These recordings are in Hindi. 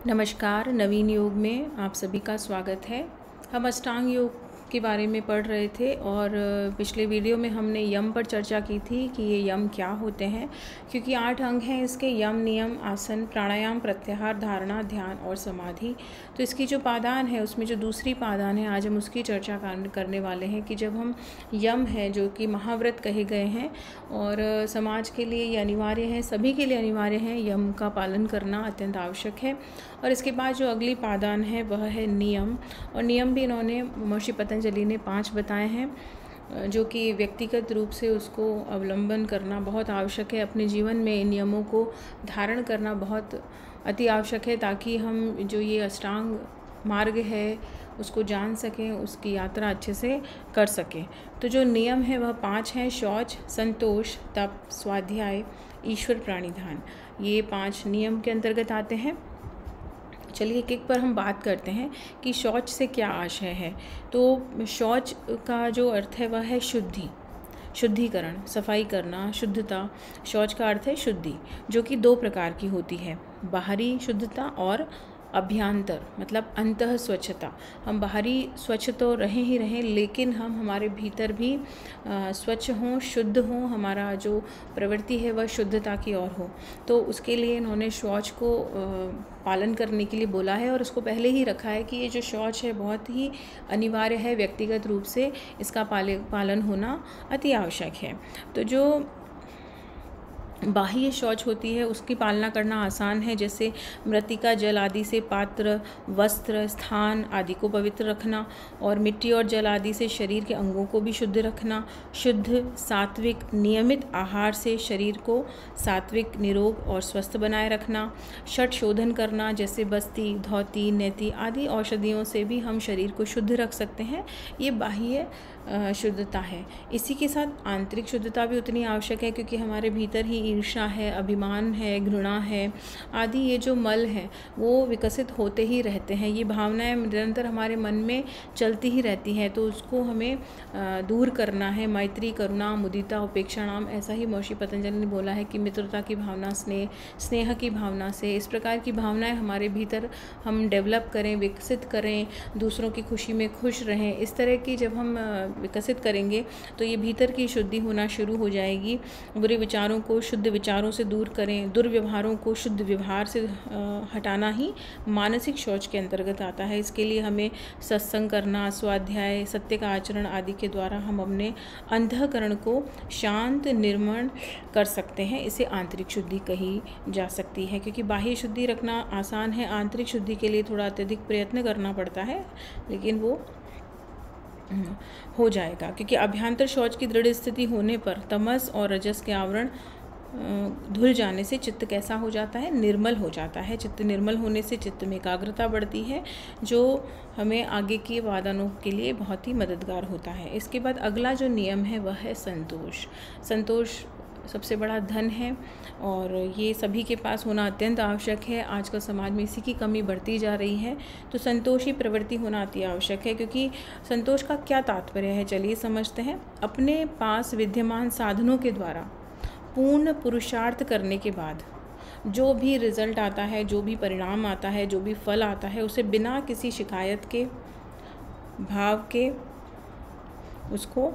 नमस्कार। नवीन योग में आप सभी का स्वागत है। हम अष्टांग योग के बारे में पढ़ रहे थे और पिछले वीडियो में हमने यम पर चर्चा की थी कि ये यम क्या होते हैं, क्योंकि 8 अंग हैं इसके: यम, नियम, आसन, प्राणायाम, प्रत्याहार, धारणा, ध्यान और समाधि। तो इसकी जो पादान है उसमें जो दूसरी पादान है, आज हम उसकी चर्चा करने वाले हैं कि जब हम यम है जो कि महाव्रत कहे गए हैं और समाज के लिए ये अनिवार्य है, सभी के लिए अनिवार्य है, यम का पालन करना अत्यंत आवश्यक है। और इसके बाद जो अगली पादान है वह है नियम, और नियम भी इन्होंने महर्षि पतंजलि ने 5 बताए हैं जो कि व्यक्तिगत रूप से उसको अवलंबन करना बहुत आवश्यक है। अपने जीवन में इन नियमों को धारण करना बहुत अति आवश्यक है ताकि हम जो ये अष्टांग मार्ग है उसको जान सकें, उसकी यात्रा अच्छे से कर सकें। तो जो नियम है वह 5 हैं: शौच, संतोष, तप, स्वाध्याय, ईश्वर प्राणिधान। ये 5 नियम के अंतर्गत आते हैं। चलिए एक एक पर हम बात करते हैं कि शौच से क्या आशय है। तो शौच का जो अर्थ है वह है शुद्धि, शुद्धिकरण, सफाई करना, शुद्धता। शौच का अर्थ है शुद्धि, जो कि 2 प्रकार की होती है: बाहरी शुद्धता और अभ्यंतर मतलब अंतः स्वच्छता। हम बाहरी स्वच्छ तो रहें ही रहें, लेकिन हम हमारे भीतर भी स्वच्छ हों, शुद्ध हों, हमारा जो प्रवृत्ति है वह शुद्धता की ओर हो। तो उसके लिए इन्होंने शौच को पालन करने के लिए बोला है और उसको पहले ही रखा है कि ये जो शौच है बहुत ही अनिवार्य है, व्यक्तिगत रूप से इसका पालन होना अति आवश्यक है। तो जो बाह्य शौच होती है उसकी पालना करना आसान है, जैसे मृतिका जल आदि से पात्र, वस्त्र, स्थान आदि को पवित्र रखना, और मिट्टी और जल आदि से शरीर के अंगों को भी शुद्ध रखना। शुद्ध, सात्विक, नियमित आहार से शरीर को सात्विक, निरोग और स्वस्थ बनाए रखना। षट शोधन करना, जैसे बस्ती, धौती, नेति आदि औषधियों से भी हम शरीर को शुद्ध रख सकते हैं। ये बाह्य शुद्धता है। इसी के साथ आंतरिक शुद्धता भी उतनी आवश्यक है, क्योंकि हमारे भीतर ही ईर्ष्या है, अभिमान है, घृणा है आदि ये जो मल है वो विकसित होते ही रहते हैं। ये भावनाएं निरंतर हमारे मन में चलती ही रहती हैं, तो उसको हमें दूर करना है। मैत्री, करुणा, मुदिता, उपेक्षा नाम, ऐसा ही महर्षि पतंजलि ने बोला है कि मित्रता की भावना, स्नेह, स्नेह की भावना से, इस प्रकार की भावनाएं हमारे भीतर हम डेवलप करें, विकसित करें, दूसरों की खुशी में खुश रहें। इस तरह की जब हम विकसित करेंगे तो ये भीतर की शुद्धि होना शुरू हो जाएगी। बुरे विचारों को शुद्ध विचारों से दूर करें, दुर्व्यवहारों को शुद्ध व्यवहार से हटाना ही मानसिक शौच के अंतर्गत आता है। इसके लिए हमें सत्संग करना, स्वाध्याय, सत्य का आचरण आदि के द्वारा हम अपने अंतःकरण को शांत, निर्मल कर सकते हैं। इसे आंतरिक शुद्धि कही जा सकती है, क्योंकि बाह्य शुद्धि रखना आसान है, आंतरिक शुद्धि के लिए थोड़ा अत्यधिक प्रयत्न करना पड़ता है, लेकिन वो हो जाएगा। क्योंकि अभ्यंतर शौच की दृढ़ स्थिति होने पर तमस और रजस के आवरण धुल जाने से चित्त कैसा हो जाता है? निर्मल हो जाता है। चित्त निर्मल होने से चित्त में एकाग्रता बढ़ती है, जो हमें आगे के वादनों के लिए बहुत ही मददगार होता है। इसके बाद अगला जो नियम है वह है संतोष। संतोष सबसे बड़ा धन है और ये सभी के पास होना अत्यंत आवश्यक है। आजकल समाज में इसी की कमी बढ़ती जा रही है, तो संतोषी प्रवृत्ति होना अति आवश्यक है। क्योंकि संतोष का क्या तात्पर्य है, चलिए समझते हैं। अपने पास विद्यमान साधनों के द्वारा पूर्ण पुरुषार्थ करने के बाद जो भी रिजल्ट आता है, जो भी परिणाम आता है, जो भी फल आता है, उसे बिना किसी शिकायत के, भाव के उसको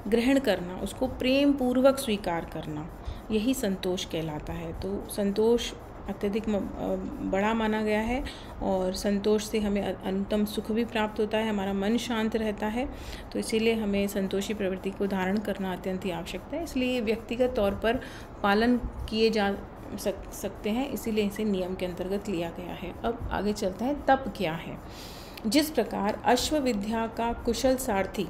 ग्रहण करना, उसको प्रेम पूर्वक स्वीकार करना, यही संतोष कहलाता है। तो संतोष अत्यधिक बड़ा माना गया है और संतोष से हमें अनुत्तम सुख भी प्राप्त होता है, हमारा मन शांत रहता है। तो इसीलिए हमें संतोषी प्रवृत्ति को धारण करना अत्यंत ही आवश्यक है। इसलिए व्यक्तिगत तौर पर पालन किए जा सकते हैं, इसीलिए इसे नियम के अंतर्गत लिया गया है। अब आगे चलते हैं, तप क्या है। जिस प्रकार अश्व विद्या का कुशल सारथी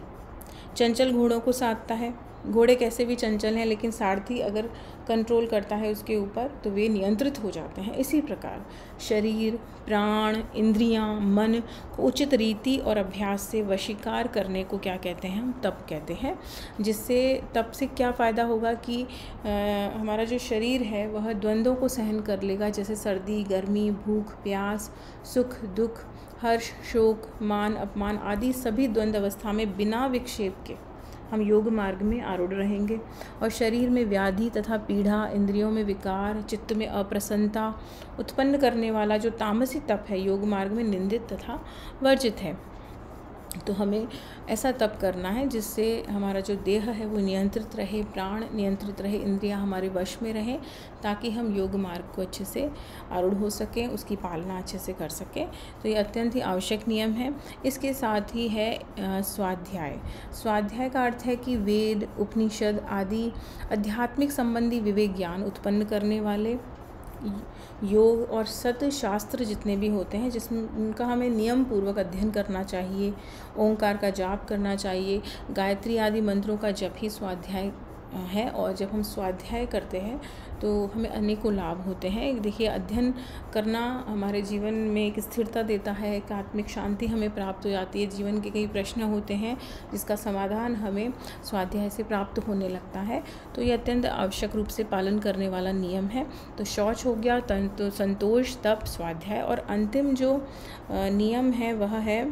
चंचल घोड़ों को साधता है, घोड़े कैसे भी चंचल हैं, लेकिन सारथी अगर कंट्रोल करता है उसके ऊपर तो वे नियंत्रित हो जाते हैं। इसी प्रकार शरीर, प्राण, इंद्रियां, मन को उचित रीति और अभ्यास से वशीकार करने को क्या कहते हैं? हम तप कहते हैं। जिससे तप से क्या फ़ायदा होगा कि हमारा जो शरीर है वह द्वंद्वों को सहन कर लेगा, जैसे सर्दी, गर्मी, भूख, प्यास, सुख, दुख, हर्ष, शोक, मान, अपमान आदि सभी द्वंद्व अवस्था में बिना विक्षेप के हम योग मार्ग में आरूढ़ रहेंगे। और शरीर में व्याधि तथा पीड़ा, इंद्रियों में विकार, चित्त में अप्रसन्नता उत्पन्न करने वाला जो तामसी तप है योग मार्ग में निंदित तथा वर्जित है। तो हमें ऐसा तप करना है जिससे हमारा जो देह है वो नियंत्रित रहे, प्राण नियंत्रित रहे, इंद्रियां हमारे वश में रहें, ताकि हम योग मार्ग को अच्छे से आरूढ़ हो सकें, उसकी पालना अच्छे से कर सकें। तो ये अत्यंत ही आवश्यक नियम है। इसके साथ ही है स्वाध्याय। स्वाध्याय का अर्थ है कि वेद, उपनिषद आदि आध्यात्मिक संबंधी विवेक ज्ञान उत्पन्न करने वाले योग और सत शास्त्र जितने भी होते हैं जिसमें उनका हमें नियम पूर्वक अध्ययन करना चाहिए। ओंकार का जाप करना चाहिए, गायत्री आदि मंत्रों का जप ही स्वाध्याय है। और जब हम स्वाध्याय करते हैं तो हमें अनेकों लाभ होते हैं। देखिए, अध्ययन करना हमारे जीवन में एक स्थिरता देता है, एक आत्मिक शांति हमें प्राप्त हो जाती है। जीवन के कई प्रश्न होते हैं जिसका समाधान हमें स्वाध्याय से प्राप्त होने लगता है। तो ये अत्यंत आवश्यक रूप से पालन करने वाला नियम है। तो शौच हो गया, तो संतोष, तप, स्वाध्याय। और अंतिम जो नियम है वह है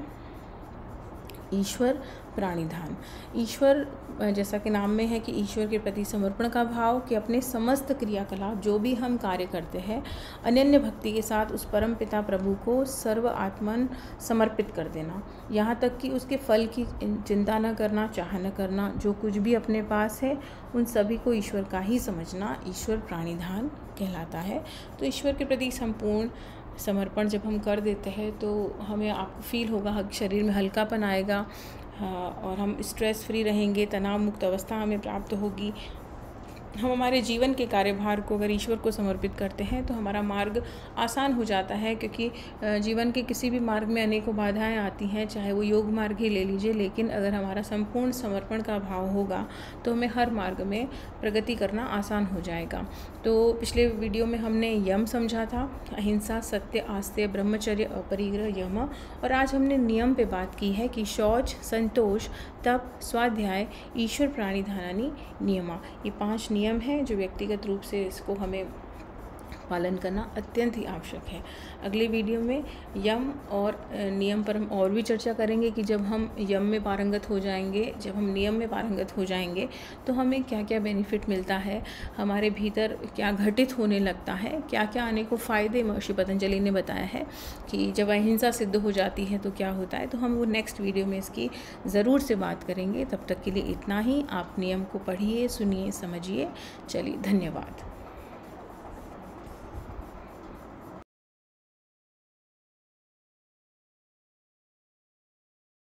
ईश्वर प्राणिधान। ईश्वर, जैसा कि नाम में है कि ईश्वर के प्रति समर्पण का भाव, कि अपने समस्त क्रियाकलाप जो भी हम कार्य करते हैं अनन्य भक्ति के साथ उस परम पिता प्रभु को सर्व आत्मन समर्पित कर देना, यहाँ तक कि उसके फल की चिंता न करना, चाह न करना। जो कुछ भी अपने पास है उन सभी को ईश्वर का ही समझना ईश्वर प्राणिधान कहलाता है। तो ईश्वर के प्रति संपूर्ण समर्पण जब हम कर देते हैं तो हमें आपको फील होगा, शरीर में हल्कापन आएगा और हम स्ट्रेस फ्री रहेंगे, तनाव मुक्त अवस्था हमें प्राप्त होगी। हम हमारे जीवन के कार्यभार को अगर ईश्वर को समर्पित करते हैं तो हमारा मार्ग आसान हो जाता है, क्योंकि जीवन के किसी भी मार्ग में अनेकों बाधाएं आती हैं, चाहे वो योग मार्ग ही ले लीजिए। लेकिन अगर हमारा संपूर्ण समर्पण का भाव होगा तो हमें हर मार्ग में प्रगति करना आसान हो जाएगा। तो पिछले वीडियो में हमने यम समझा था, अहिंसा, सत्य, आस्तेय, ब्रह्मचर्य, अपरिग्रह, यम। और आज हमने नियम पे बात की है कि शौच, संतोष, तप, स्वाध्याय, ईश्वर प्राणिधानानि नियमा, ये 5 नियम हैं जो व्यक्तिगत रूप से इसको हमें पालन करना अत्यंत ही आवश्यक है। अगले वीडियो में यम और नियम पर हम और भी चर्चा करेंगे कि जब हम यम में पारंगत हो जाएंगे, जब हम नियम में पारंगत हो जाएंगे तो हमें क्या क्या बेनिफिट मिलता है, हमारे भीतर क्या घटित होने लगता है, क्या क्या अनेकों फ़ायदे महर्षि पतंजलि ने बताया है कि जब अहिंसा सिद्ध हो जाती है तो क्या होता है। तो हम वो नेक्स्ट वीडियो में इसकी ज़रूर से बात करेंगे। तब तक के लिए इतना ही। आप नियम को पढ़िए, सुनिए, समझिए। चलिए, धन्यवाद।